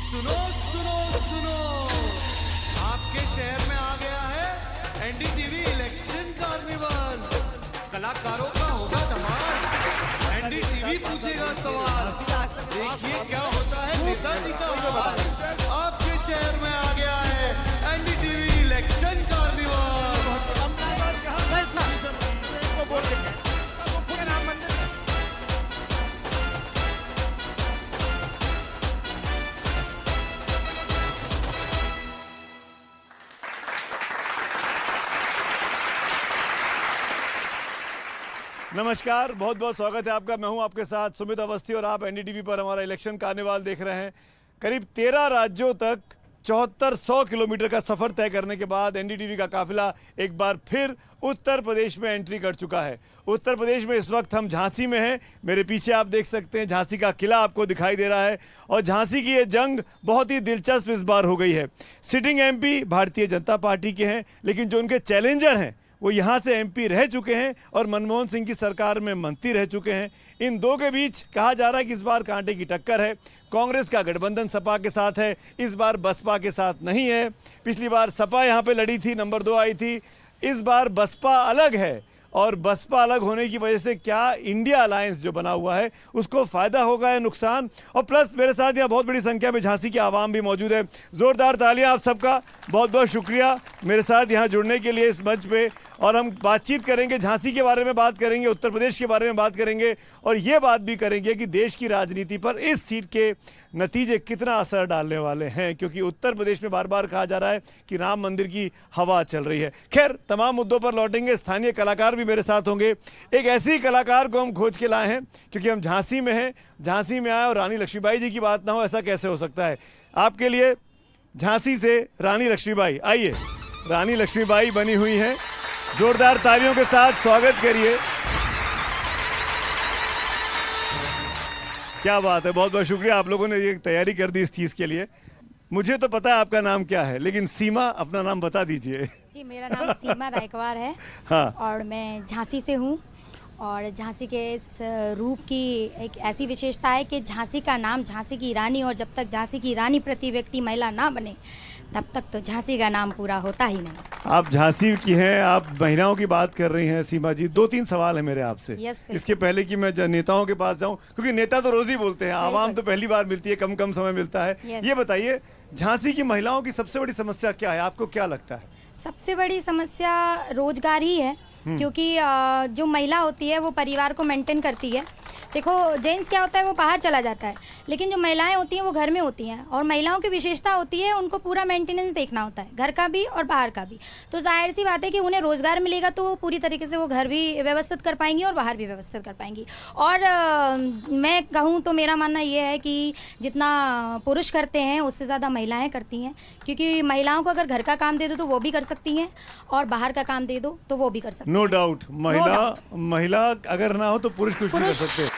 सुनो सुनो सुनो, आपके शहर में आ गया है एनडीटीवी इलेक्शन कार्निवल। कलाकारों का होगा धमाल, एनडीटीवी पूछेगा सवाल। देखिए क्या होता है नेताजी का हाल। आपके शहर में आ गया है एनडीटीवी इलेक्शन कार्निवल। नमस्कार, बहुत बहुत स्वागत है आपका। मैं हूं आपके साथ सुमित अवस्थी और आप एनडीटीवी पर हमारा इलेक्शन कार्निवाल देख रहे हैं। करीब 13 राज्यों तक 7400 किलोमीटर का सफ़र तय करने के बाद एनडीटीवी का काफिला एक बार फिर उत्तर प्रदेश में एंट्री कर चुका है। उत्तर प्रदेश में इस वक्त हम झांसी में हैं। मेरे पीछे आप देख सकते हैं झांसी का किला आपको दिखाई दे रहा है और झांसी की ये जंग बहुत ही दिलचस्प इस बार हो गई है। Sitting MP Bharatiya Janata party के हैं, लेकिन जो उनके चैलेंजर हैं वो यहाँ से एमपी रह चुके हैं और मनमोहन सिंह की सरकार में मंत्री रह चुके हैं। इन दो के बीच कहा जा रहा है कि इस बार कांटे की टक्कर है। कांग्रेस का गठबंधन सपा के साथ है, इस बार बसपा के साथ नहीं है। पिछली बार सपा यहाँ पे लड़ी थी, नंबर 2 आई थी। इस बार बसपा अलग है और बसपा अलग होने की वजह से क्या इंडिया अलायंस जो बना हुआ है उसको फ़ायदा होगा या नुकसान। और प्लस मेरे साथ यहाँ बहुत बड़ी संख्या में झांसी की आवाम भी मौजूद है। ज़ोरदार तालियां आप सबका, बहुत बहुत शुक्रिया मेरे साथ यहाँ जुड़ने के लिए इस मंच पे। और हम बातचीत करेंगे, झांसी के बारे में बात करेंगे, उत्तर प्रदेश के बारे में बात करेंगे और ये बात भी करेंगे कि देश की राजनीति पर इस सीट के नतीजे कितना असर डालने वाले हैं, क्योंकि उत्तर प्रदेश में बार बार कहा जा रहा है कि राम मंदिर की हवा चल रही है। खैर, तमाम मुद्दों पर लौटेंगे। स्थानीय कलाकार भी मेरे साथ होंगे। एक ऐसे ही कलाकार को हम खोज के लाए हैं क्योंकि हम झांसी में हैं, झांसी में आए और रानी लक्ष्मीबाई जी की बात ना हो, ऐसा कैसे हो सकता है। आपके लिए झांसी से रानी लक्ष्मीबाई, आइए। रानी लक्ष्मीबाई बनी हुई हैं, जोरदार तालियों के साथ स्वागत करिए। क्या बात है, बहुत बहुत शुक्रिया। आप लोगों ने ये तैयारी कर दी इस चीज़ के लिए। मुझे तो पता है आपका नाम क्या है, लेकिन सीमा अपना नाम बता दीजिए। जी, मेरा नाम सीमा रायकवार है। हाँ। और मैं झांसी से हूँ और झांसी के इस रूप की एक ऐसी विशेषता है कि झांसी का नाम झांसी की रानी, और जब तक झांसी की रानी प्रति व्यक्ति महिला ना बने तब तक तो झांसी का नाम पूरा होता ही नहीं। आप झांसी की हैं, आप महिलाओं की बात कर रही हैं सीमा जी। 2-3 सवाल है मेरे आपसे। इसके पहले कि मैं नेताओं के पास जाऊं, क्योंकि नेता तो रोज ही बोलते हैं, आवाम तो पहली बार मिलती है, कम कम समय मिलता है। ये बताइए, झांसी की महिलाओं की सबसे बड़ी समस्या क्या है, आपको क्या लगता है? सबसे बड़ी समस्या रोजगार ही है, क्योंकि जो महिला होती है वो परिवार को मेंटेन करती है। देखो, जेंट्स क्या होता है वो बाहर चला जाता है, लेकिन जो महिलाएं होती हैं वो घर में होती हैं, और महिलाओं की विशेषता होती है उनको पूरा मेंटेनेंस देखना होता है, घर का भी और बाहर का भी। तो जाहिर सी बात है कि उन्हें रोजगार मिलेगा तो पूरी तरीके से वो घर भी व्यवस्थित कर पाएंगी और बाहर भी व्यवस्थित कर पाएंगी। और मैं कहूँ तो मेरा मानना ये है कि जितना पुरुष करते हैं उससे ज़्यादा महिलाएँ करती हैं, क्योंकि महिलाओं को अगर घर का काम दे दो तो वो भी कर सकती हैं और बाहर का काम दे दो तो वो भी कर सकती हैं। नो डाउट, महिला अगर ना हो तो पुरुष कुछ नहीं कर सकते।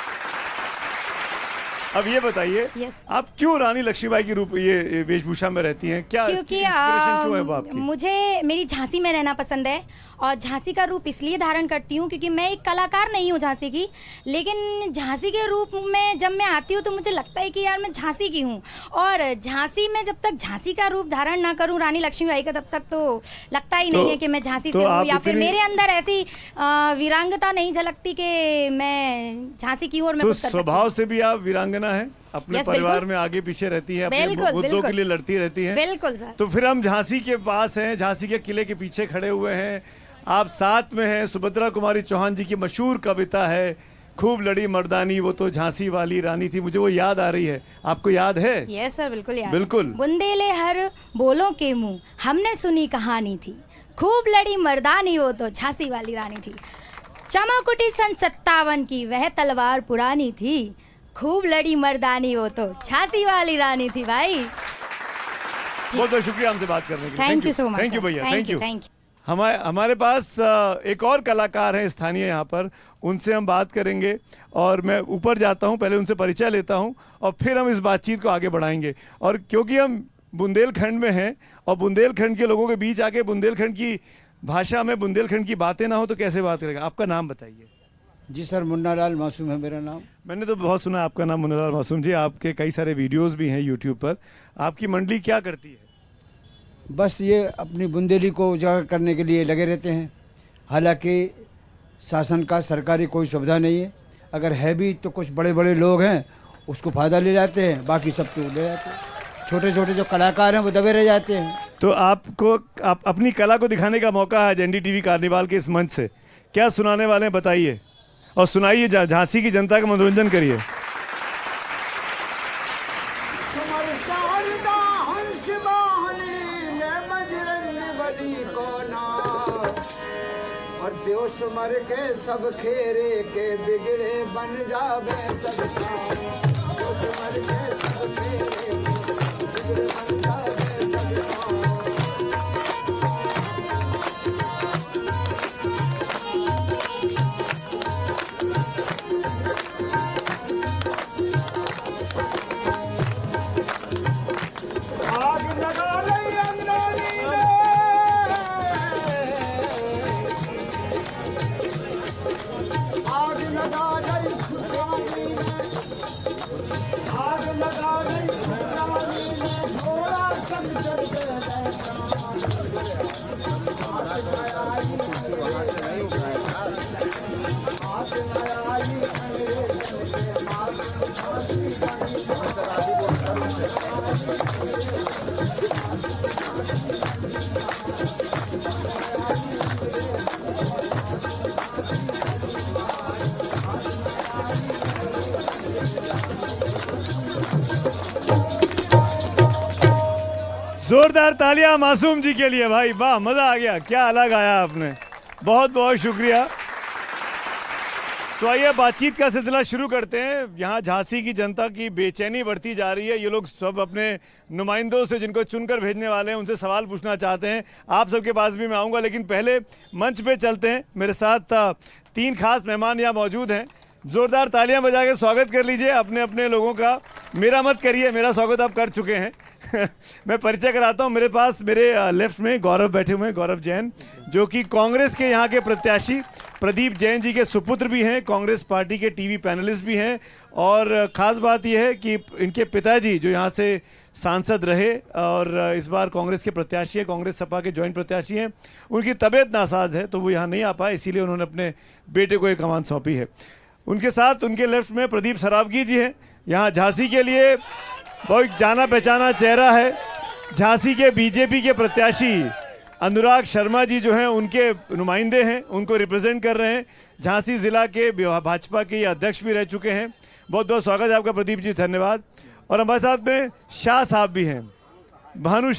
अब ये बताइए, आप क्यों रानी लक्ष्मीबाई की रूप ये वेशभूषा में रहती हैं? क्या क्योंकि इंस्पिरेशन क्यों है वो आपकी? मुझे मेरी झांसी में रहना पसंद है और झांसी का रूप इसलिए धारण करती हूँ क्योंकि मैं एक कलाकार नहीं हूँ झांसी की, लेकिन झांसी के रूप में जब मैं आती हूँ तो मुझे लगता है कि यार मैं झांसी की हूँ। और झांसी में जब तक झांसी का रूप धारण ना करूँ रानी लक्ष्मीबाई का, तब तक तो लगता ही नहीं है कि मैं झांसी से हूँ, या फिर मेरे अंदर ऐसी वीरांगता नहीं झलकती कि मैं झांसी की हूँ और मैं कुछ कर सकती हूँ। स्वभाव से भी आप वीरांगना है, अपने परिवार में आगे पीछे रहती है, अपने मुद्दों के लिए लड़ती रहती है। बिल्कुल सर। तो फिर हम झांसी के पास हैं, झांसी के किले के पीछे खड़े हुए हैं, आप साथ में हैं। सुभद्रा कुमारी चौहान जी की मशहूर कविता है, खूब लड़ी मर्दानी वो तो झांसी वाली रानी थी। मुझे वो याद आ रही है, आपको याद है? यस सर, बिल्कुल याद। बिल्कुल। बुंदेले हर बोलों के मुंह हमने सुनी कहानी थी, खूब लड़ी मर्दानी वो तो झांसी वाली रानी थी। चमक उठी सन 57 की वह तलवार पुरानी थी, खूब लड़ी मर्दानी वो तो झांसी वाली रानी थी। भाई बहुत बहुत शुक्रिया हमसे बात करने के लिए। Thank you so much. Thank you भैया, थैंक यू। Thank you. हमारे पास एक और कलाकार हैं स्थानीय यहाँ पर, उनसे हम बात करेंगे और मैं ऊपर जाता हूँ, पहले उनसे परिचय लेता हूँ और फिर हम इस बातचीत को आगे बढ़ाएंगे। और क्योंकि हम बुंदेलखंड में हैं और बुंदेलखंड के लोगों के बीच आके बुंदेलखंड की भाषा में बुंदेलखंड की बातें ना हो तो कैसे बात करेगा। आपका नाम बताइए। जी सर, मुन्ना लाल मासूम है मेरा नाम। मैंने तो बहुत सुना आपका नाम मुन्नालाल मासूम जी, आपके कई सारे वीडियोस भी हैं यूट्यूब पर। आपकी मंडली क्या करती है? बस ये अपनी बुंदेली को उजागर करने के लिए लगे रहते हैं। हालांकि शासन का सरकारी कोई सुविधा नहीं है, अगर है भी तो कुछ बड़े बड़े लोग हैं उसको फ़ायदा ले जाते हैं, बाकी सब तो ले जाते हैं। छोटे छोटे जो कलाकार हैं वो दबे रह जाते हैं। तो आपको अपनी कला को दिखाने का मौका है एनडीटीवी कार्निवाल के इस मंच से। क्या सुनाने वाले हैं बताइए, और सुनाइए, झांसी की जनता का मनोरंजन करिए। और देव सुमर के सब खेरे के बिगड़े बन जावे सब काम। देव सुमर के सब खेरे के बिगड़े बन जावे सब काम। आग लगा रही अंगारी में, आग लगा रही खुदानी में, आग लगा रही खुदानी में, घोड़ा सब चढ़ जोरदार तालियां मासूम जी के लिए भाई, वाह मजा आ गया, क्या अलग आया आपने, बहुत बहुत शुक्रिया। तो आइए बातचीत का सिलसिला शुरू करते हैं। यहाँ झांसी की जनता की बेचैनी बढ़ती जा रही है। ये लोग सब अपने नुमाइंदों से, जिनको चुनकर भेजने वाले हैं, उनसे सवाल पूछना चाहते हैं। आप सबके पास भी मैं आऊँगा, लेकिन पहले मंच पे चलते हैं। मेरे साथ 3 खास मेहमान यहाँ मौजूद हैं। ज़ोरदार तालियां बजा के स्वागत कर लीजिए अपने अपने लोगों का। मेरा मत करिए, मेरा स्वागत आप कर चुके हैं। मैं परिचय कराता हूँ। मेरे पास मेरे लेफ्ट में गौरव बैठे हुए हैं, गौरव जैन, जो कि कांग्रेस के यहाँ के प्रत्याशी प्रदीप जैन जी के सुपुत्र भी हैं, कांग्रेस पार्टी के टीवी पैनलिस्ट भी हैं। और ख़ास बात यह है कि इनके पिताजी जो यहाँ से सांसद रहे और इस बार कांग्रेस के प्रत्याशी हैं, कांग्रेस सपा के जॉइंट प्रत्याशी हैं, उनकी तबीयत नासाज है तो वो यहाँ नहीं आ पाए, इसीलिए उन्होंने अपने बेटे को ये कमान सौंपी है। उनके साथ उनके लेफ्ट में प्रदीप सरावगी जी हैं, यहाँ झांसी के लिए बहुत जाना पहचाना चेहरा है। झांसी के बीजेपी के प्रत्याशी अनुराग शर्मा जी जो हैं उनके नुमाइंदे हैं, उनको रिप्रेजेंट कर रहे हैं। झांसी ज़िला के भाजपा के अध्यक्ष भी रह चुके हैं। बहुत बहुत स्वागत है आपका प्रदीप जी, धन्यवाद। और हमारे साथ में शाह साहब भी हैं, भानु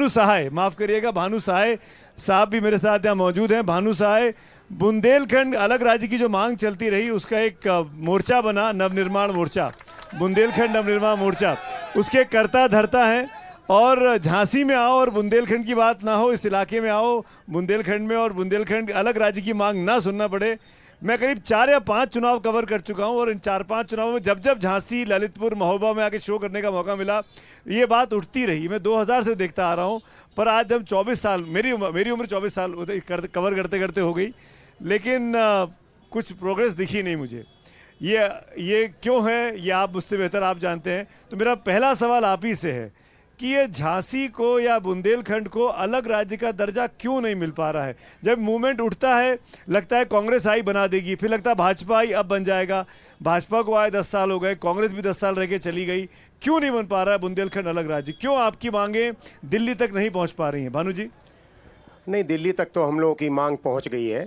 सहाय, माफ़ करिएगा, भानु सहाय साहब भी मेरे साथ यहाँ मौजूद हैं। भानु सहाय बुंदेलखंड अलग राज्य की जो मांग चलती रही, उसका एक मोर्चा बना, नवनिर्माण मोर्चा, बुंदेलखंड नवनिर्माण मोर्चा, उसके कर्ता धर्ता हैं। और झांसी में आओ और बुंदेलखंड की बात ना हो, इस इलाके में आओ बुंदेलखंड में, और बुंदेलखंड अलग राज्य की मांग ना सुनना पड़े। मैं करीब 4 या 5 चुनाव कवर कर चुका हूं, और इन 4-5 चुनावों में जब जब झांसी, ललितपुर, महोबा में आके शो करने का मौका मिला, ये बात उठती रही। मैं 2000 से देखता आ रहा हूं, पर आज जब 24 साल, मेरी उम्र 24 साल कवर करते करते हो गई, लेकिन कुछ प्रोग्रेस दिखी नहीं मुझे। ये क्यों है, ये आप मुझसे बेहतर आप जानते हैं। तो मेरा पहला सवाल आप ही से है कि ये झांसी को या बुंदेलखंड को अलग राज्य का दर्जा क्यों नहीं मिल पा रहा है? जब मूवमेंट उठता है लगता है कांग्रेस आई बना देगी, फिर लगता है भाजपा आई अब बन जाएगा, भाजपा को आए 10 साल हो गए, कांग्रेस भी 10 साल रह के चली गई, क्यों नहीं बन पा रहा है बुंदेलखंड अलग राज्य? क्यों आपकी मांगें दिल्ली तक नहीं पहुँच पा रही हैं? भानु जी। नहीं, दिल्ली तक तो हम लोगों की मांग पहुंच गई है।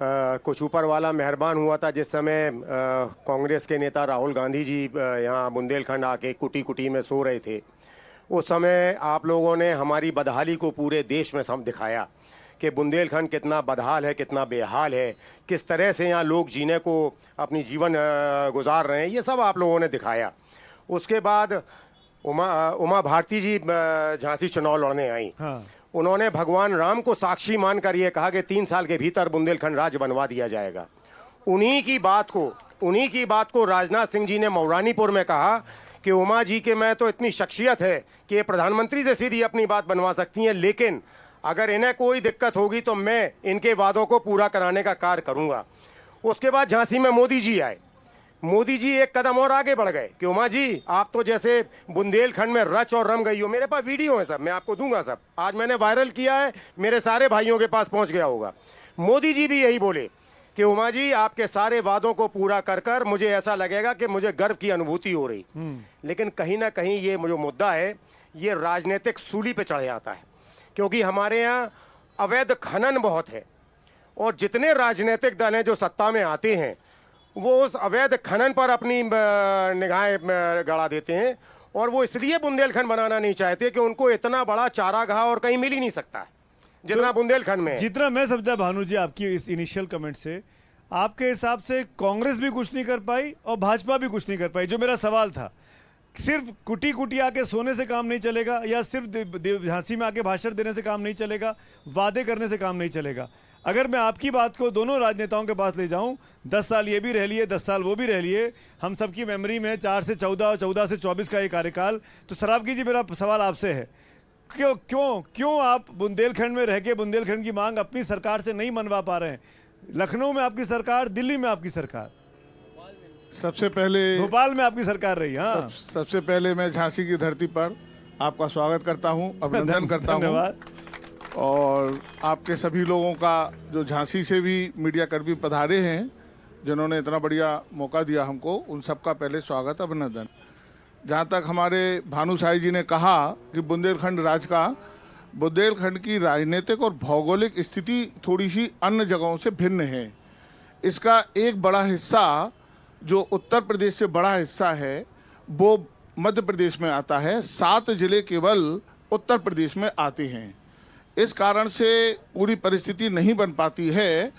कुछ ऊपर वाला मेहरबान हुआ था जिस समय कांग्रेस के नेता राहुल गांधी जी यहाँ बुंदेलखंड आके कुटी कुटी में सो रहे थे। उस समय आप लोगों ने हमारी बदहाली को पूरे देश में दिखाया कि बुंदेलखंड कितना बदहाल है, कितना बेहाल है, किस तरह से यहाँ लोग जीने को अपनी जीवन गुजार रहे हैं, ये सब आप लोगों ने दिखाया। उसके बाद उमा भारती जी झांसी चुनाव लड़ने आई। हाँ। उन्होंने भगवान राम को साक्षी मानकर ये कहा कि 3 साल के भीतर बुंदेलखंड राज्य बनवा दिया जाएगा। उन्हीं की बात को राजनाथ सिंह जी ने मौरानीपुर में कहा कि उमा जी के में तो इतनी शख्सियत है कि ये प्रधानमंत्री से सीधी अपनी बात बनवा सकती हैं, लेकिन अगर इन्हें कोई दिक्कत होगी तो मैं इनके वादों को पूरा कराने का कार्य करूंगा। उसके बाद झांसी में मोदी जी आए। मोदी जी एक कदम और आगे बढ़ गए कि उमा जी आप तो जैसे बुंदेलखंड में रच और रम गई हो। मेरे पास वीडियो है सब, मैं आपको दूंगा सब, आज मैंने वायरल किया है, मेरे सारे भाइयों के पास पहुंच गया होगा। मोदी जी भी यही बोले कि उमा जी आपके सारे वादों को पूरा कर कर मुझे ऐसा लगेगा कि मुझे गर्व की अनुभूति हो रही। लेकिन कहीं ना कहीं ये जो मुद्दा है ये राजनीतिक सूली पे चढ़ जाता है, क्योंकि हमारे यहाँ अवैध खनन बहुत है और जितने राजनीतिक दल हैं जो सत्ता में आते हैं वो उस अवैध खनन पर अपनी निगाहें गड़ा देते हैं, और वो इसलिए बुंदेलखंड बनाना नहीं चाहते कि उनको इतना बड़ा चारागाह और कहीं मिल ही नहीं सकता जितना बुंदेलखंड में है। जितना मैं समझा भानु जी आपकी इस इनिशियल कमेंट से, आपके हिसाब से कांग्रेस भी कुछ नहीं कर पाई और भाजपा भी कुछ नहीं कर पाई। जो मेरा सवाल था, सिर्फ कुटी कुटी आके सोने से काम नहीं चलेगा, या सिर्फ झांसी में आके भाषण देने से काम नहीं चलेगा, वादे करने से काम नहीं चलेगा। अगर मैं आपकी बात को दोनों राजनेताओं के पास ले जाऊं, 10 साल ये भी रह लिए, 10 साल वो भी रह लिए, हम सबकी मेमोरी में 4 से 14 और 14 से 24 का ये कार्यकाल। तो सराबगी जी मेरा सवाल आपसे है, क्यों क्यों क्यों आप बुंदेलखंड में रह के बुंदेलखंड की मांग अपनी सरकार से नहीं मनवा पा रहे हैं? लखनऊ में आपकी सरकार, दिल्ली में आपकी सरकार, सबसे पहले भोपाल में आपकी सरकार रही। हाँ, सबसे पहले मैं झांसी की धरती पर आपका स्वागत करता हूं, अभिनंदन करता हूं, धन्यवाद। और आपके सभी लोगों का जो झांसी से भी मीडिया कर्मी पधारे हैं जिन्होंने इतना बढ़िया मौका दिया हमको, उन सबका पहले स्वागत, अभिनंदन। जहां तक हमारे भानु साई जी ने कहा कि बुंदेलखंड राज का, बुंदेलखंड की राजनीतिक और भौगोलिक स्थिति थोड़ी सी अन्य जगहों से भिन्न है। इसका एक बड़ा हिस्सा जो उत्तर प्रदेश से बड़ा हिस्सा है वो मध्य प्रदेश में आता है, 7 जिले केवल उत्तर प्रदेश में आते हैं। इस कारण से पूरी परिस्थिति नहीं बन पाती है।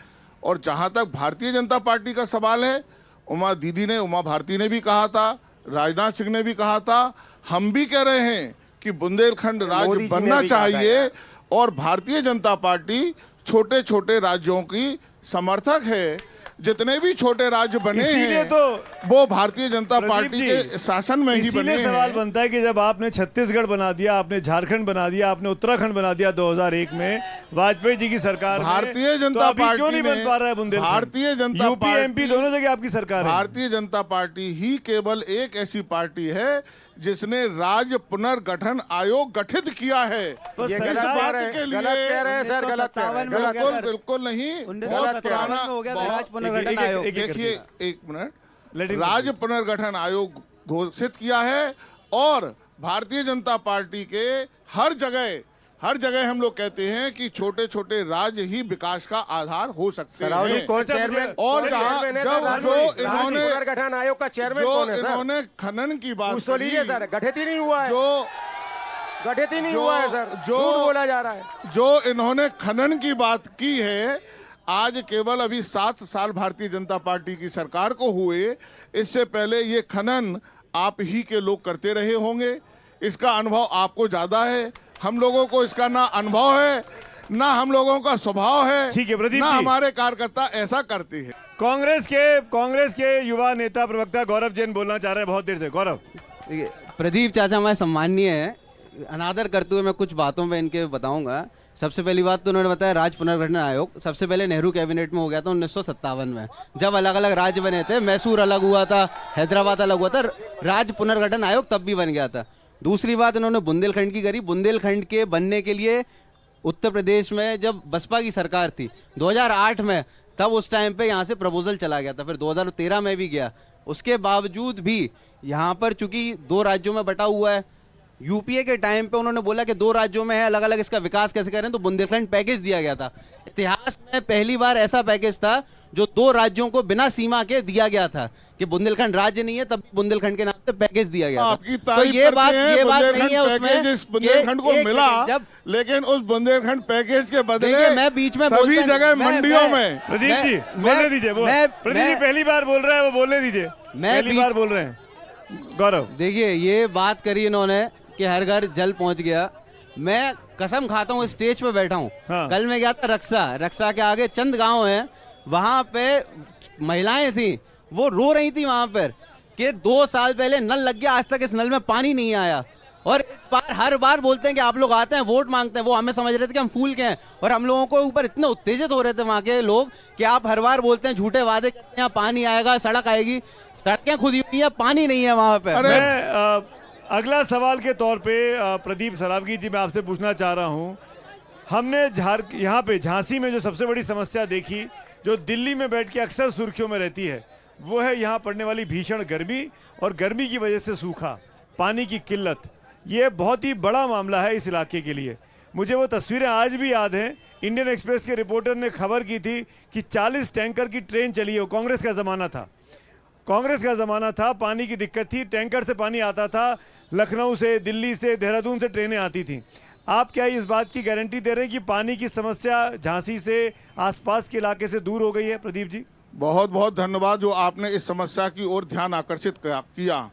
और जहां तक भारतीय जनता पार्टी का सवाल है, उमा भारती ने भी कहा था, राजनाथ सिंह ने भी कहा था, हम भी कह रहे हैं कि बुंदेलखंड राज्य बनना चाहिए, और भारतीय जनता पार्टी छोटे छोटे राज्यों की समर्थक है। जितने भी छोटे राज्य बने हैं तो वो भारतीय जनता पार्टी के शासन में ही बने हैं। सवाल बनता है कि जब आपने छत्तीसगढ़ बना दिया, आपने झारखंड बना दिया, आपने उत्तराखंड बना दिया 2001 में वाजपेयी जी की सरकार में, भारतीय जनता तो पार्टी क्यों नहीं बन पा रहा है बुंदेलखंड? भारतीय जनता यूपी एमपी दोनों जगह आपकी सरकार है। भारतीय जनता पार्टी ही केवल एक ऐसी पार्टी है जिसने राज्य पुनर्गठन आयोग गठित किया है। ये गलत बात है, गलत कह रहे हैं सर, गलत कह रहे हैं, गलत बिल्कुल नहीं। 1957 में हो गया था राज्य पुनर्गठन आयोग। देखिए एक मिनट, राज्य पुनर्गठन आयोग घोषित किया है, और भारतीय जनता पार्टी के हर जगह हम लोग कहते हैं कि छोटे छोटे राज्य ही विकास का आधार हो सकते हैं। कौन चेयरमैन? और जहाँ जो इन्होंने पुनर्गठन आयोग का चेयरमैन कौन है सर? इन्होंने खनन की बात पूछ तो लीजिए सर, गठित ही नहीं हुआ है, जो गठित ही नहीं हुआ है सर, जो झूठ बोला जा रहा है। जो इन्होंने खनन की बात की है, आज केवल अभी 7 साल भारतीय जनता पार्टी की सरकार को हुए, इससे पहले ये खनन आप ही के लोग करते रहे होंगे। इसका अनुभव आपको ज्यादा है, हम लोगों को इसका ना अनुभव है ना हम लोगों का स्वभाव है, ठीक है प्रदीप ना जी। हमारे कार्यकर्ता ऐसा करते हैं। कांग्रेस के युवा नेता प्रवक्ता गौरव जैन बोलना चाह रहे हैं बहुत देर से। गौरव, देखिए प्रदीप चाचा हमारे सम्माननीय है, अनादर करते हुए मैं कुछ बातों पे इनके बताऊंगा। सबसे पहली बात तो उन्होंने बताया राज्य पुनर्गठन आयोग सबसे पहले नेहरू कैबिनेट में हो गया था 1957 में, जब अलग अलग राज्य बने थे, मैसूर अलग हुआ था, हैदराबाद अलग हुआ था, राज्य पुनर्गठन आयोग तब भी बन गया था। दूसरी बात इन्होंने बुंदेलखंड की करी। बुंदेलखंड के बनने के लिए उत्तर प्रदेश में जब बसपा की सरकार थी 2008 में, तब उस टाइम पे यहाँ से प्रपोजल चला गया था, फिर 2013 में भी गया। उसके बावजूद भी यहाँ पर चूंकि 2 राज्यों में बटा हुआ है, यूपीए के टाइम पे उन्होंने बोला कि 2 राज्यों में है, अलग अलग इसका विकास कैसे करें, तो बुंदेलखंड पैकेज दिया गया था। इतिहास में पहली बार ऐसा पैकेज था जो 2 राज्यों को बिना सीमा के दिया गया था, कि बुंदेलखंड राज्य नहीं है तब बुंदेलखंड के नाम से पैकेज दिया गया था। तो ये बात नहीं है उसमें जिस बुंदेलखंड को मिला, जब लेकिन उस बुंदेलखंड पैकेज के बदले मैं बीच में सभी जगह मंडियों में। प्रदीप जी बोलने दीजिए, प्रदीप जी पहली बार बोल रहे हैं, वो बोलने दीजिए, पहली बार बोल रहे हैं। गौरव, देखिए ये बात करी इन्होंने कि हर घर जल पहुंच गया। मैं कसम खाता हूँ, स्टेज पे बैठा हूँ। हाँ। कल मैं गया था रक्सा के आगे चंद गांव हैं, वहां पे महिलाएं थी, वो रो रही थी वहां पर कि 2 साल पहले नल लग गया, आज तक इस नल में पानी नहीं आया। और इस बार हर बार बोलते हैं कि आप लोग आते हैं वोट मांगते हैं, वो हमें समझ रहे थे कि हम फूल के हैं, और हम लोगों को ऊपर इतने उत्तेजित हो रहे थे वहां के लोग कि आप हर बार बोलते हैं, झूठे वादे करते हैं, यहाँ पानी आएगा, सड़क आएगी, सड़कें खुदी हुई हैं, पानी नहीं है वहां पे। मैं अगला सवाल के तौर पे प्रदीप सरावगी जी मैं आपसे पूछना चाह रहा हूँ, हमने यहाँ पे झांसी में जो सबसे बड़ी समस्या देखी, जो दिल्ली में बैठ के अक्सर सुर्खियों में रहती है, वो है यहाँ पड़ने वाली भीषण गर्मी, और गर्मी की वजह से सूखा, पानी की किल्लत। ये बहुत ही बड़ा मामला है इस इलाके के लिए। मुझे वो तस्वीरें आज भी याद हैं। इंडियन एक्सप्रेस के रिपोर्टर ने खबर की थी कि 40 टैंकर की ट्रेन चली है। कांग्रेस का ज़माना था, कांग्रेस का ज़माना था, पानी की दिक्कत थी, टैंकर से पानी आता था, लखनऊ से, दिल्ली से, देहरादून से ट्रेनें आती थीं। आप क्या इस बात की गारंटी दे रहे हैं कि पानी की समस्या झांसी से, आसपास के इलाके से दूर हो गई है? प्रदीप जी, बहुत बहुत धन्यवाद जो आपने इस समस्या की ओर ध्यान आकर्षित किया।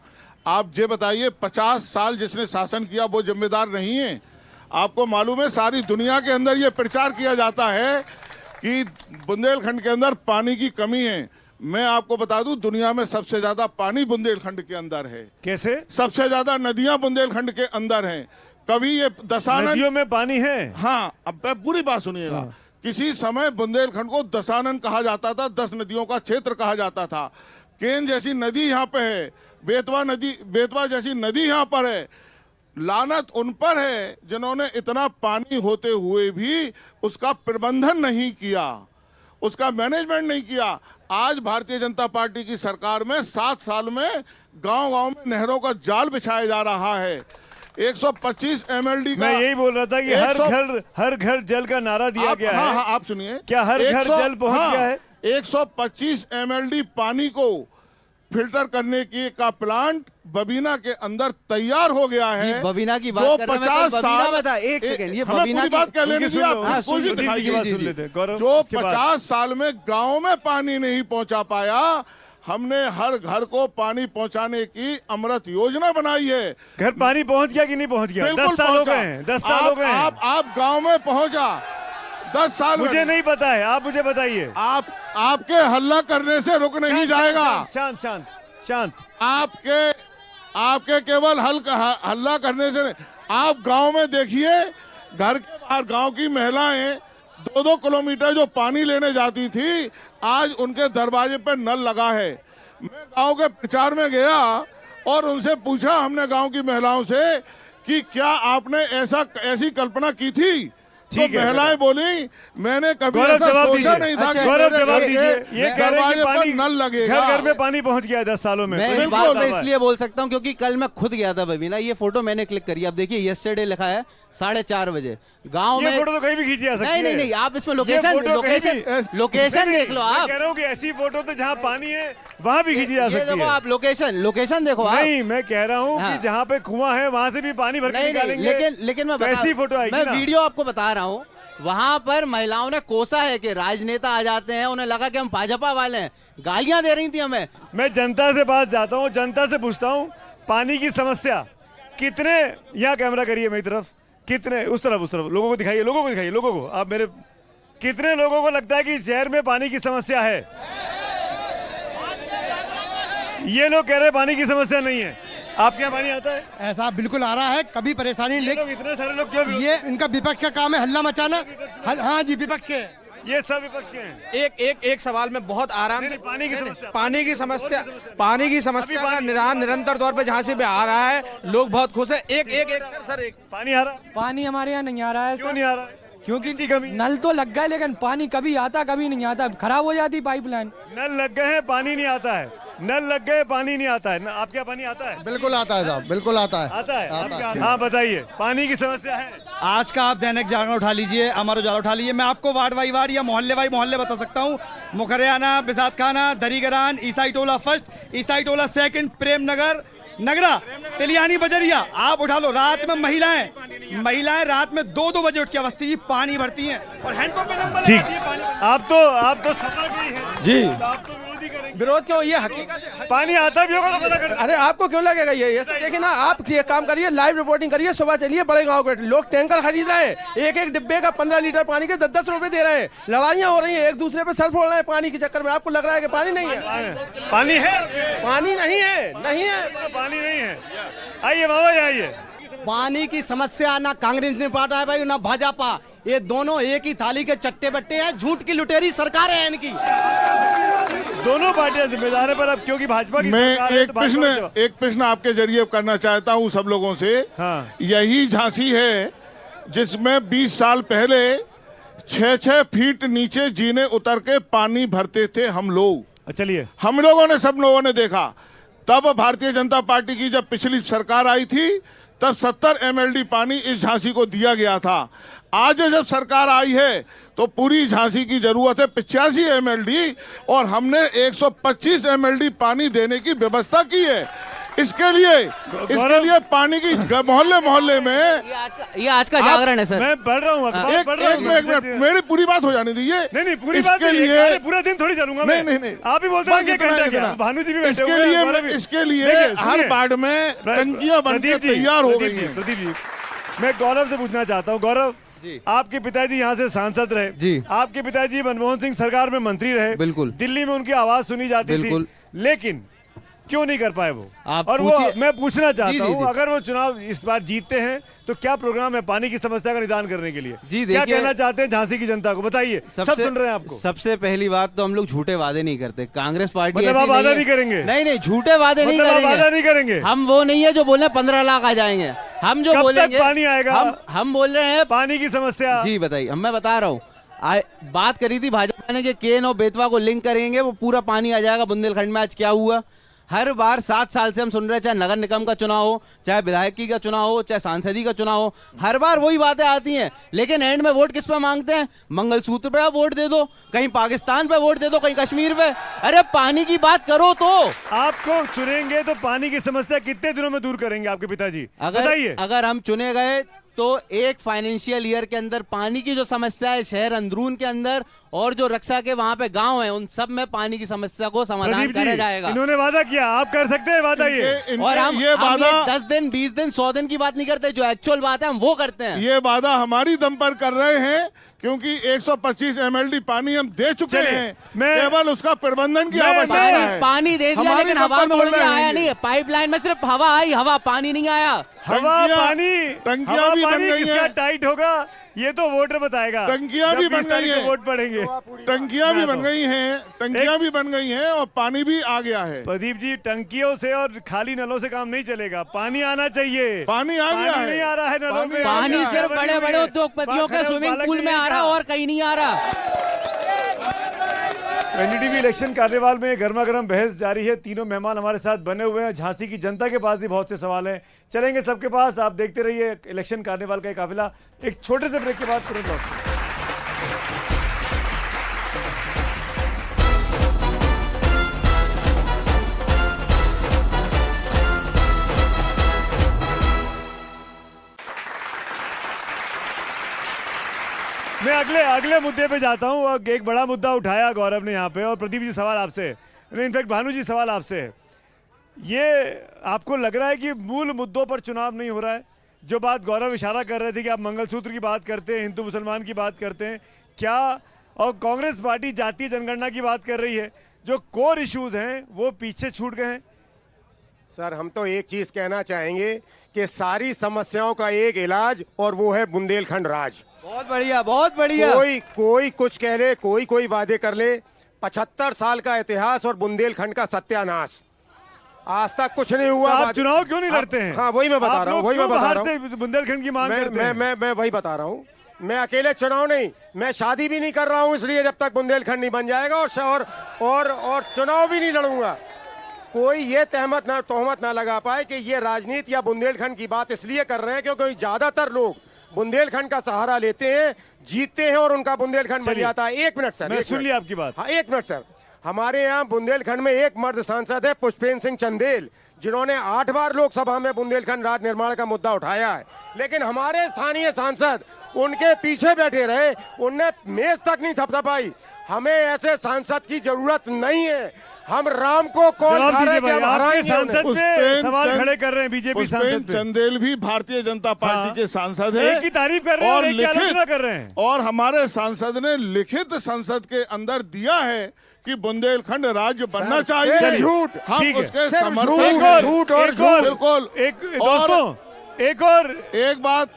आप ये बताइए, 50 साल जिसने शासन किया वो जिम्मेदार नहीं है? आपको मालूम है सारी दुनिया के अंदर ये प्रचार किया जाता है कि बुंदेलखंड के अंदर पानी की कमी है। मैं आपको बता दूं, दुनिया में सबसे ज्यादा पानी बुंदेलखंड के अंदर है। कैसे? सबसे ज्यादा नदियां बुंदेलखंड के अंदर हैं। कभी ये दशानन, नदियों में पानी है? हाँ, अब पूरी बात सुनिएगा। किसी समय बुंदेलखंड को दशानन कहा जाता था, 10 नदियों का क्षेत्र कहा जाता था। केन जैसी नदी यहाँ पे है, बेतवा जैसी नदी यहाँ पर है। लानत उन पर है जिन्होंने इतना पानी होते हुए भी उसका प्रबंधन नहीं किया, उसका मैनेजमेंट नहीं किया। आज भारतीय जनता पार्टी की सरकार में 7 साल में गांव-गांव में नहरों का जाल बिछाया जा रहा है। 125 MLD का, मैं यही बोल रहा था कि हर घर जल का नारा दिया गया है। हाँ, आप सुनिए, क्या हर घर जल पहुंच गया है? 125 MLD पानी को फिल्टर करने का प्लांट बबीना के अंदर तैयार हो गया है। बबीना की बात जो कर रहे हैं, 50 तो बबीना साल, बता, एक सेकंड, ये हमें बबीना पूरी बात कह लेने दीजिए, आप हाँ, बिल्कुल भी प्रदीप जी की बात सुन लेते हैं। गौरव, जो उसके बाद। 50 साल में गांव में पानी नहीं पहुंचा पाया, हमने हर घर को पानी पहुंचाने की अमृत योजना बनाई है। घर पानी पहुंच गया कि नहीं पहुंच गया? 10 साल हो गए हैं, 10 साल हो गए हैं। आप गांव में पहुंचा 10 साल, मुझे नहीं पता है, आप मुझे बताइए। आपके हल्ला करने से रुक नहीं जाएगा। शांत शांत शांत। आपके केवल हल्ला करने से नहीं। आप गांव में देखिए, घर के बाहर गांव की महिलाएं 2-2 किलोमीटर जो पानी लेने जाती थी, आज उनके दरवाजे पर नल लगा है। मैं गांव के प्रचार में गया और उनसे पूछा, हमने गांव की महिलाओं से, कि क्या आपने ऐसी कल्पना की थी? तो महिलाएं बोली, मैंने कभी ऐसा सोचा नहीं था कि गौरव जवाब दीजिए। ये कह रहे हैं कि पानी नल लगेगा, घर में पानी पहुंच गया 10 सालों में। मैं इस बात पे इसलिए बोल सकता हूं क्योंकि कल मैं खुद गया था बबीना, ये फोटो मैंने क्लिक करी। अब देखिए, यस्टरडे लिखा है 4:30 बजे गांव में। ये फोटो तो कहीं भी खींची जा सकती है। नहीं, आप इसमें लोकेशन देख लो। आप कह रहा हूं कि ऐसी फोटो तो जहां पानी है वहां भी खींची जा सकती है। देखो, आप लोकेशन देखो। नहीं, मैं कह रहा हूं कि जहां पे कुआं है वहां से भी पानी भर के निकालेंगे। लेकिन मैं ऐसी फोटो आएगी ना। मैं वीडियो आपको बता रहा हूँ, वहां पर महिलाओं ने कोसा है कि राजनेता आ जाते हैं, उन्हें लगा कि हम भाजपा वाले हैं, गालियां दे रही थी हमें। मैं जनता से पास जाता हूं, जनता से पूछता हूं, पानी की समस्या कितने, यहाँ कैमरा करिए मेरी तरफ, कितने उस तरफ लोगों को दिखाइए, लोगों को आप मेरे, कितने लोगों को लगता है कि शहर में पानी की समस्या है? ये लोग कह रहे हैं पानी की समस्या नहीं है। आपके यहाँ पानी आता है? ऐसा बिल्कुल आ रहा है, कभी परेशानी नहीं। लोग इतने सारे लोग क्यों? ये इनका विपक्ष का काम है, हल्ला मचाना। हाँ जी, विपक्ष के, ये सब विपक्ष के हैं। एक सवाल में बहुत आराम से पानी की समस्या का निरंतर तौर पे जहाँ से भी आ रहा है, लोग बहुत खुश है। एक पानी आ रहा है? पानी हमारे यहाँ नहीं आ रहा है। क्यों नहीं आ रहा है? क्योंकि नल तो लग गए, लेकिन पानी कभी आता कभी नहीं आता, खराब हो जाती पाइपलाइन। नल लग गए हैं, पानी नहीं आता है। नल लग गए, पानी नहीं आता है। आपके यहाँ पानी आता है? बिल्कुल आता है साहब, बिल्कुल आता है। हाँ, बताइए, पानी की समस्या है? आज का आप दैनिक जागरण उठा लीजिए, अमर उजाला उठा लीजिए, मैं आपको वार्ड बाई वार्ड या मोहल्ले बाई मोहल्ले बता सकता हूँ। मुखरियाना, बिसात खाना, दरीगरान, ईसाई टोला फर्स्ट, ईसाई टोला सेकंड, प्रेम नगर, नगरा, तिलियानी, बजरिया, आप उठा लो। रात में महिलाएं रात में 2-2 बजे उठ के अवस्थी पानी भरती हैं और हैंडपंप पे नंबर लगाती हैं पानी। आप तो सफल गई हैं जी, तो आप तो विरोधी करेंगे। विरोध क्यों? ये हकीकत, पानी आता भी होगा तो पता कर। अरे आपको क्यों लगेगा? ये देखिए ना, आप ये काम करिए, लाइव रिपोर्टिंग करिए, सुबह चलिए बड़े गांव के लोग टैंकर खरीद रहे हैं, एक डिब्बे का 15 लीटर पानी के 10-10 रुपए दे रहे हैं। लड़ाइयां हो रही हैं, एक दूसरे पे सर फोड़ रहे हैं पानी के चक्कर में। आपको लग रहा है कि पानी नहीं है? पानी है, पानी नहीं है, नहीं है, पानी नहीं है। आइए बाबा, आइए। पानी की समस्या ना कांग्रेस ने पाटा है भाई, ना भाजपा, ये दोनों एक ही थाली के चट्टे बट्टे हैं, झूठ की लुटेरी सरकार है इनकी। दोनों पार्टियां जिम्मेदार है, पर अब क्योंकि भाजपा की मैं सरकार है, तो भाजपा को एक प्रश्न आपके जरिए करना चाहता हूं सब लोगों से। हाँ। यही झांसी है जिसमें 20 साल पहले 6-6 फीट नीचे जीने उतर के पानी भरते थे हम लोग। चलिए, हम लोगों ने, सब लोगों ने देखा। तब भारतीय जनता पार्टी की जब पिछली सरकार आई थी तब 70 MLD पानी इस झांसी को दिया गया था। आज जब सरकार आई है तो पूरी झांसी की जरूरत है 85 MLD और हमने 125 MLD पानी देने की व्यवस्था की है। इसके लिए पानी की मोहल्ले मोहल्ले में ये आज का जागरण है सर। मैं पढ़ रहा हूँ, एक मिनट, मेरी पूरी बात हो जाने दीजिए। नहीं, पूरी बात के लिए पूरा दिन थोड़ी चलूंगा मैं। नहीं, आप ही बोलते हैं कि घंटा क्या, भानु जी भी बैठे हुए हैं। इसके लिए हर वार्ड में टंकियां बनकर तैयार हो गई हैं। प्रदीप जी, मैं गौरव से पूछना चाहता हूँ। गौरव, आपके पिताजी यहाँ से सांसद रहे जी, आपके पिताजी मनमोहन सिंह सरकार में मंत्री रहे, बिल्कुल, दिल्ली में उनकी आवाज सुनी जाती थी, लेकिन क्यों नहीं कर पाए वो? और वो मैं पूछना चाहता हूँ, अगर वो चुनाव इस बार जीतते हैं तो क्या प्रोग्राम है पानी की समस्या का निदान करने के लिए? जी, क्या कहना चाहते हैं झांसी की जनता को, बताइए। सब सुन रहे हैं आपको। सबसे पहली बात तो हम लोग झूठे वादे नहीं करते। कांग्रेस पार्टी मतलब आप वादा नहीं करेंगे? नहीं, झूठे वादे नहीं करेंगे। हम वो नहीं है जो बोल रहे हैं 15 लाख आ जाएंगे। हम जो बोलेंगे पानी आएगा, हम बोल रहे हैं पानी की समस्या। जी बताइए, मैं बता रहा हूँ। बात करी थी भाजपा ने कि केन और बेतवा को लिंक करेंगे, वो पूरा पानी आ जाएगा बुंदेलखंड में। आज क्या हुआ? हर बार 7 साल से हम सुन रहे हैं, चाहे नगर निगम का चुनाव हो, चाहे विधायकी का चुनाव हो, चाहे सांसदी का चुनाव हो, हर बार वही बातें आती हैं। लेकिन एंड में वोट किस पे मांगते हैं? मंगलसूत्र पे आप वोट दे दो, कहीं पाकिस्तान पे वोट दे दो, कहीं कश्मीर पे। अरे पानी की बात करो तो। आपको चुनेंगे तो पानी की समस्या कितने दिनों में दूर करेंगे आपके पिताजी? बताइए। अगर हम चुने गए तो एक फाइनेंशियल ईयर के अंदर पानी की जो समस्या है शहर अंदरून के अंदर और जो रक्षा के वहां पे गांव है, उन सब में पानी की समस्या को समाधान करा जाएगा। इन्होंने वादा किया, आप कर सकते हैं वादा ये। और हम ये 10 दिन, 20 दिन, 100 दिन की बात नहीं करते, जो एक्चुअल बात है हम वो करते हैं। ये वादा हमारी दम पर कर रहे हैं क्योंकि 125 MLD पानी हम दे चुके हैं। केवल उसका प्रबंधन की आवश्यकता है। पानी दे दिया लेकिन हवा में उड़ के आया नहीं है। पाइपलाइन में सिर्फ हवा आई, हवा पानी नहीं आया। हवा पानी, टंकियां भी बन गई हैं। टाइट होगा ये तो वोटर बताएगा। टंकियां भी बन गई हैं, वोट पड़ेंगे। टंकियां भी बन गई हैं, टंकियां भी बन गई हैं और पानी भी आ गया है। प्रदीप जी, टंकियों से और खाली नलों से काम नहीं चलेगा, पानी आना चाहिए। पानी आ गया है, नहीं आ रहा है नलों में। पानी सिर्फ बड़े बड़े उद्योगपतियों के स्विमिंग पूल में आ रहा है और कहीं नहीं आ रहा। एनडीटीवी इलेक्शन कार्निवाल में गर्मा गर्म बहस जारी है। तीनों मेहमान हमारे साथ बने हुए हैं। झांसी की जनता के पास भी बहुत से सवाल हैं, चलेंगे सबके पास। आप देखते रहिए इलेक्शन कार्निवाल का काफिला। एक छोटे से ब्रेक के बाद तुरंत लौटते हैं। मैं अगले मुद्दे पे जाता हूँ। एक बड़ा मुद्दा उठाया गौरव ने यहाँ पे, और प्रदीप जी सवाल आपसे, इनफैक्ट भानु जी सवाल आपसे है। ये आपको लग रहा है कि मूल मुद्दों पर चुनाव नहीं हो रहा है? जो बात गौरव इशारा कर रहे थे कि आप मंगलसूत्र की बात करते हैं, हिंदू मुसलमान की बात करते हैं, क्या और कांग्रेस पार्टी जातीय जनगणना की बात कर रही है, जो कोर इश्यूज हैं वो पीछे छूट गए हैं? सर, हम तो एक चीज कहना चाहेंगे कि सारी समस्याओं का एक इलाज, और वो है बुंदेलखंड राज। बहुत बढ़िया, बहुत बढ़िया। कोई कुछ कह ले, कोई वादे कर ले। 75 साल का इतिहास और बुंदेलखंड का सत्यानाश, आज तक कुछ नहीं हुआ। आप चुनाव क्यों नहीं लड़ते हैं? हाँ, वही मैं बता रहा हूँ, बुंदेलखंड की मांग करते हैं। मैं वही बता रहा हूँ। मैं अकेले चुनाव नहीं, मैं शादी भी नहीं कर रहा हूँ इसलिए जब तक बुंदेलखंड नहीं बन जाएगा, और चुनाव भी नहीं लड़ूंगा। कोई ये तोहमत ना लगा पाए कि ये राजनीति या बुंदेलखंड की बात इसलिए कर रहे हैं क्योंकि ज्यादातर लोग बुंदेलखंड का सहारा लेते हैं, जीतते हैं और उनका बुंदेलखंड बन जाता है। 1 मिनट सर, मैं सुन लिया आपकी बात। हाँ, 1 मिनट सर। हमारे यहाँ बुंदेलखंड में एक मर्द सांसद है, पुष्पेंद्र सिंह चंदेल, जिन्होंने 8 बार लोकसभा में बुंदेलखंड राज निर्माण का मुद्दा उठाया है। लेकिन हमारे स्थानीय सांसद उनके पीछे बैठे रहे, उनने मेज तक नहीं थपथपाई। हमें ऐसे सांसद की जरूरत नहीं है। हम राम को कौन सवाल खड़े कर रहे हैं? बीजेपी सांसद चंदेल भी भारतीय जनता पार्टी के सांसद है, एक की तारीफ कर रहे हैं और एक की आलोचना कर रहे हैं। और हमारे सांसद ने लिखित संसद के अंदर दिया है कि बुंदेलखंड राज्य बनना चाहिए। झूठ, हम उसके समर्थक, झूठ और झूठ। बिल्कुल। दोस्तों, एक बात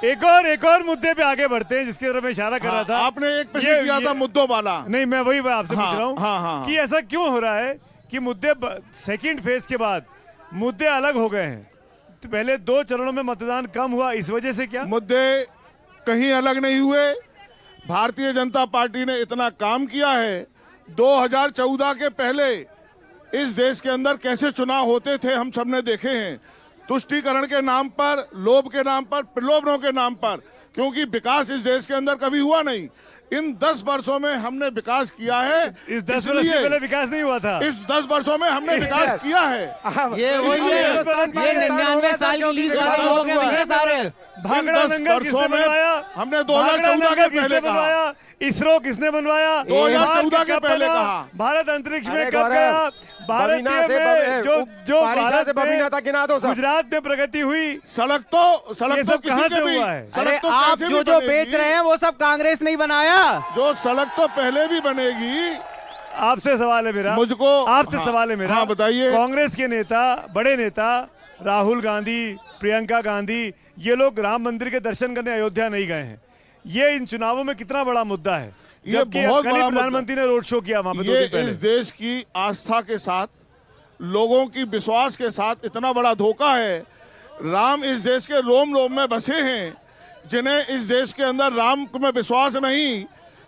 एक और मुद्दे पे आगे बढ़ते हैं जिसकी तरफ मैं इशारा कर रहा था। आपने एक प्रश्न किया था मुद्दों वाला। नहीं, मैं वही आपसे पूछ रहा हूँ हाँ। कि ऐसा क्यों हो रहा है कि मुद्दे सेकंड फेज के बाद मुद्दे अलग हो गए हैं। तो पहले 2 चरणों में मतदान कम हुआ, इस वजह से क्या? मुद्दे कहीं अलग नहीं हुए। भारतीय जनता पार्टी ने इतना काम किया है। 2014 के पहले इस देश के अंदर कैसे चुनाव होते थे हम सबने देखे हैं। तुष्टीकरण के नाम पर, लोभ के नाम पर, प्रलोभनों के नाम पर, क्योंकि विकास इस देश के अंदर कभी हुआ नहीं। इन 10 वर्षों में हमने विकास किया है। इस 10 वर्ष से पहले विकास नहीं हुआ था। इस 10 वर्षों में हमने विकास किया है। ये वही है, ये 99 साल की लीज वाले लोग हैं भैया सारे। भाखड़ा नंगल किसने बनवाया? हमने 2014 के पहले कहा। इसरो किसने बनवाया? 2014 के पहले कहा। भारत अंतरिक्ष में कब गया? भारत में जो भारत में गुजरात में प्रगति हुई, सड़क तो कहाँ से हुआ है? अरे आप जो बेच रहे हैं वो सब कांग्रेस नहीं बनाया। जो सड़क तो पहले भी बनेगी। आपसे सवाल है मेरा, मुझको आपसे सवाल है मेरा। हाँ, बताइए। कांग्रेस के नेता, बड़े नेता राहुल गांधी, प्रियंका गांधी, ये लोग राम मंदिर के दर्शन करने अयोध्या नहीं गए हैं। ये इन चुनावों में कितना बड़ा मुद्दा है? ये बहुत बड़ा प्रधानमंत्री ने रोड शो किया वहां पे। ये इस देश की आस्था के साथ, लोगों की विश्वास के साथ इतना बड़ा धोखा है। राम इस देश के रोम रोम में बसे हैं। जिन्हें इस देश के अंदर राम में विश्वास नहीं,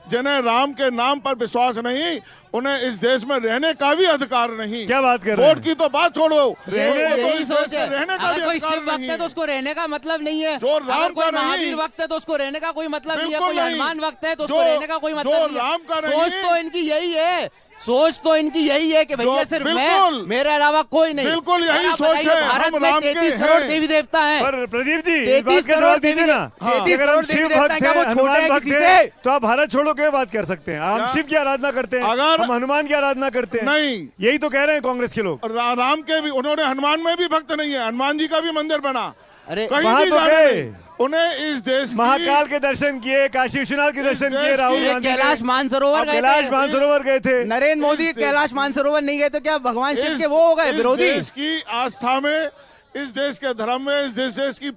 जिन्हें राम के नाम पर विश्वास नहीं, उन्हें इस देश में रहने का भी अधिकार नहीं। क्या बात कर रहे हैं? वोट की तो बात छोड़ो, यही सोच है। रहने का अगर भी कोई अधिकार शिव भक्त है तो उसको रहने का मतलब नहीं है। जो राम अगर कोई का नहीं, महावीर भक्त है तो उसको रहने का कोई मतलब नहीं है। बिल्कुल कोई नहीं। हनुमान भक्त है तो उसको जो- रहने का कोई मतलब जो नहीं है। राम का नहीं, सोच तो इनकी यही है, सोच तो इनकी यही है कि भैया सिर्फ बिल्कुल, मैं, मेरे अलावा कोई नहीं। बिल्कुल यही और आप सोच बताइए, है। भारत हम में राम के 33 करोड़ हैं। देवी देवता हैं। पर प्रदीप जी, 33 बात का करोड़ जवाब दीजिए ना। हाँ। अगर हम शिव भक्त हैं, क्या वो छोटे हनुमान हैं भक्त किसी हैं, से? तो आप भारत छोड़ो के बात कर सकते हैं। हम क्या? शिव की आराधना करते हैं, अगर- हम हनुमान की आराधना करते हैं। नहीं। यही तो कह रहे हैं कांग्रेस के लोग। राम के भी, उन्होंने हनुमान में भी भक्त नहीं है। हनुमान जी का भी मंदिर बना। अरे कहीं वहाँ भी तो जाना गए। नहीं। उन्हें इस देश की महाकाल के दर्शन किए, काशी विश्वनाथ के दर्शन किए, देश राहुल की गांधी कैलाश मानसरोवर गए थे। कैलाश मानसरोवर गए थे। नरेंद्र मोदी कैलाश मानसरोवर नहीं गए तो क्या भगवान शिव के वो हो गए इस विरोधी? देश की आस्था में, इस देश के धर्म में, इस देश की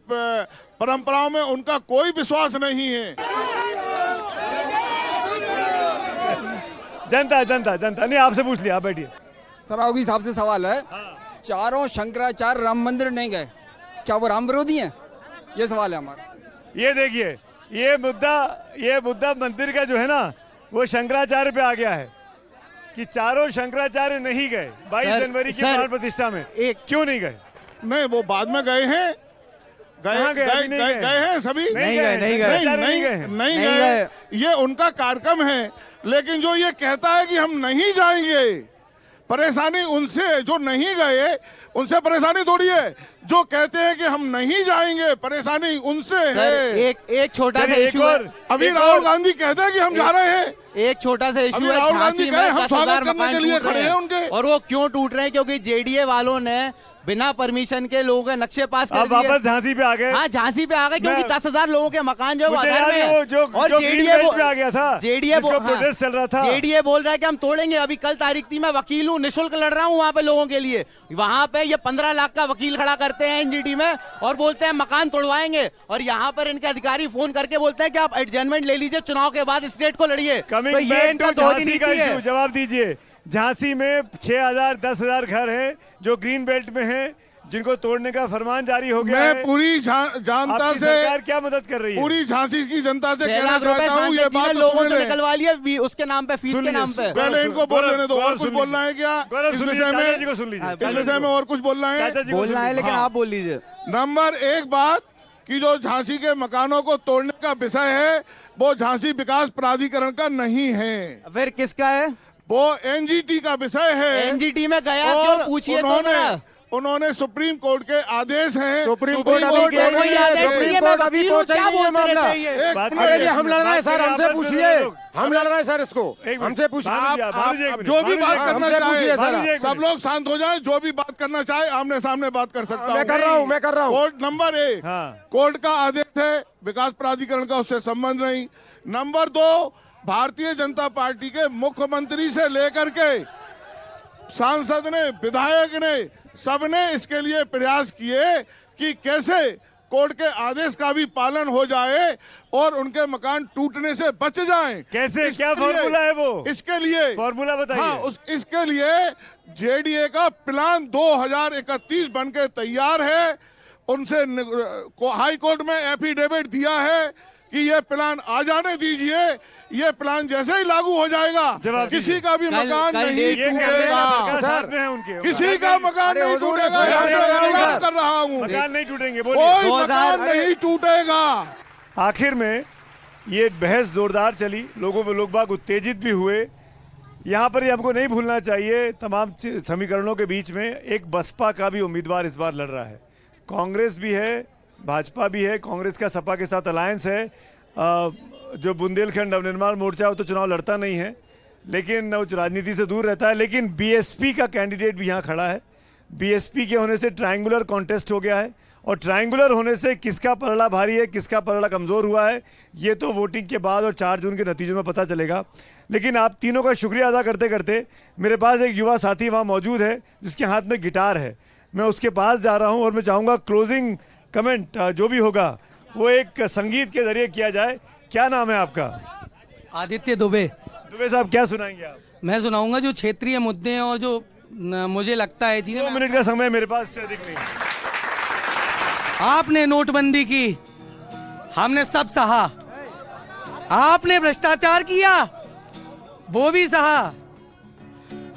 परंपराओं में उनका कोई विश्वास नहीं है। जनता नहीं, आपसे पूछ लिया, आप बैठिए। सरावगी साहब से सवाल है, चारों शंकराचार्य राम मंदिर नहीं गए, क्या वो राम विरोधी हैं? ये सवाल है हमारा। ये देखिए, ये मुद्दा मंदिर का जो है ना, वो शंकराचार्य पे आ गया है कि चारों शंकराचार्य नहीं गए 22 जनवरी की प्राण प्रतिष्ठा में। क्यों नहीं गए? नहीं, वो बाद में गए हैं। कहाँ गए? अभी नहीं गए। गए हैं सभी। नहीं गए। नहीं गए। ये उनका कार्यक्रम है। लेकिन जो ये कहता है कि हम नहीं जाएंगे, परेशानी उनसे, जो नहीं गए उनसे परेशानी थोड़ी है। जो कहते हैं कि हम नहीं जाएंगे, परेशानी उनसे है। एक छोटा सा चलिए, इशू है। अभी राहुल गांधी कहते हैं कि हम जा रहे हैं। एक छोटा सा इशू अभी है, राहुल गांधी झांसी कहे में हम 10,000 स्वागत करने मकान के लिए टूट रहे खड़े हैं उनके। और वो क्यों टूट रहे हैं? क्योंकि जेडीए वालों ने बिना परमिशन के लोगों के नक्शे पास कर अब दिए। वापस झांसी पे आ गए। हाँ, झांसी पे आ गए क्योंकि 10,000 लोगों के मकान जो है वो मुझे आधार याद में है, है। वो जो ग्रीन बेल्ट पे आ गया था, जिसको प्रोटेस्ट चल रहा था। जेडीए बोल रहा है कि हम तोड़ेंगे। अभी कल तारीख थी, मैं वकील हूँ, निःशुल्क लड़ रहा हूँ वहाँ पे लोगों के लिए। वहाँ पे ये 15 लाख का वकील खड़ा करते हैं एनजीटी में और बोलते हैं मकान तोड़वाएंगे। और यहाँ पर इनके अधिकारी फोन करके बोलते हैं कि आप एडजमेंट ले लीजिए, चुनाव के बाद स्टेट को लड़िए। तो ये इनका दोहरी नीति है। जवाब दीजिए। झांसी में 6,000 10,000 घर हैं जो ग्रीन बेल्ट में हैं, जिनको तोड़ने का फरमान जारी हो गया है। मैं पूरी जनता आपकी से, सरकार क्या मदद कर रही है? पूरी झांसी की जनता से 6 कहना लाख रुपए चाहता हूँ, ये बात तो लोगों सुन से लें। निकलवा लिए उसके नाम पे, फीस के नाम पे। पहले इनको बोल लेने दो। और कुछ बोलना है क्या इस विषय में? जी को सुन लीजिए। इस विषय में और कुछ बोलना है? बोलना है, लेकिन आप बोल लीजिए। नंबर एक बात कि जो झांसी के मकानों को तोड़ने का विषय है, वो झांसी विकास प्राधिकरण का नहीं है। फिर किसका है? वो एनजीटी का विषय है। एनजीटी में गया क्यों? पूछिए तो उन्होंने सुप्रीम कोर्ट के आदेश हैं। सुप्रीम कोर्ट कोई आदेश नहीं है। मैं वकील हूँ, क्या बोलते रहते हैं ये? हम लड़ रहे हैं सर, हमसे पूछिए। हम लड़ रहे हैं सर, इसको हमसे पूछिए। आप जो भी बात करना पूछिए चाहे, सर। सब लोग शांत हो जाएं। जो भी बात करना चाहे आमने सामने बात कर सकता हूं। मैं कर रहा हूं। कोर्ट नंबर 1, कोर्ट का आदेश है, विकास प्राधिकरण का उससे संबंध नहीं। नंबर 2, भारतीय जनता पार्टी के मुख्यमंत्री से लेकर के सांसद ने, विधायक ने, सबने इसके लिए प्रयास किए कि कैसे कोर्ट के आदेश का भी पालन हो जाए और उनके मकान टूटने से बच जाएं। कैसे, क्या फॉर्मूला है वो? इसके लिए फॉर्मूला बताइए। हाँ, इसके लिए जेडीए का प्लान 2031 बनके तैयार है। उनसे हाई कोर्ट में एफिडेविट दिया है कि ये प्लान आ जाने दीजिए। ये प्लान जैसे ही लागू हो जाएगा किसी का भी मकान नहीं टूटेगा। किसी का मकान नहीं टूटेगा। मैं कर रहा हूँ, मकान नहीं टूटेंगे, कोई मकान नहीं टूटेगा। आखिर में ये बहस जोरदार चली, लोग बाग उत्तेजित भी हुए। यहाँ पर ये हमको नहीं भूलना चाहिए, तमाम समीकरणों के बीच में एक बसपा का भी उम्मीदवार इस बार लड़ रहा है, कांग्रेस भी है, भाजपा भी है। कांग्रेस का सपा के साथ अलायंस है। जो बुंदेलखंड नवनिर्माण मोर्चा वो तो चुनाव लड़ता नहीं है, लेकिन वो राजनीति से दूर रहता है। लेकिन बीएसपी का कैंडिडेट भी यहाँ खड़ा है। बीएसपी के होने से ट्रायंगुलर कॉन्टेस्ट हो गया है, और ट्रायंगुलर होने से किसका पलड़ा भारी है, किसका पलड़ा कमज़ोर हुआ है, ये तो वोटिंग के बाद और 4 जून के नतीजों में पता चलेगा। लेकिन आप तीनों का शुक्रिया अदा करते करते मेरे पास एक युवा साथी वहाँ मौजूद है जिसके हाथ में गिटार है। मैं उसके पास जा रहा हूँ और मैं चाहूँगा क्लोजिंग कमेंट जो भी होगा वो एक संगीत के जरिए किया जाए। क्या नाम है आपका? आदित्य दुबे। दुबे साहब, क्या सुनाएंगे आप? मैं सुनाऊंगा जो क्षेत्रीय मुद्दे हैं और जो मुझे लगता है चीजें। 2 मिनट का समय मेरे पास से अधिक नहीं। आपने नोटबंदी की, हमने सब सहा। आपने भ्रष्टाचार किया, वो भी सहा।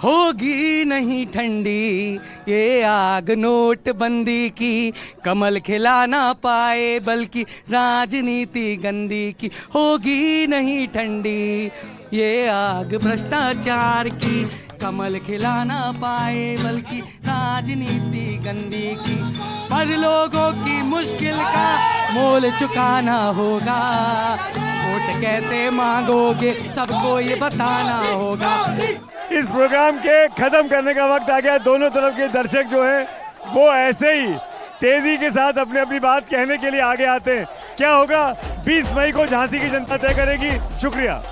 होगी नहीं ठंडी ये आग नोटबंदी की, कमल खिला ना पाए बल्कि राजनीति गंदी की। होगी नहीं ठंडी ये आग भ्रष्टाचार की, कमल खिला ना पाए बल्कि राजनीति गंदी की। पर लोगों की मुश्किल का मोल चुकाना होगा, वोट कैसे मांगोगे सबको ये बताना होगा। इस प्रोग्राम के खत्म करने का वक्त आ गया। दोनों तरफ के दर्शक जो हैं वो ऐसे ही तेजी के साथ अपनी अपनी बात कहने के लिए आगे आते हैं। क्या होगा 20 मई को झांसी की जनता तय करेगी। शुक्रिया।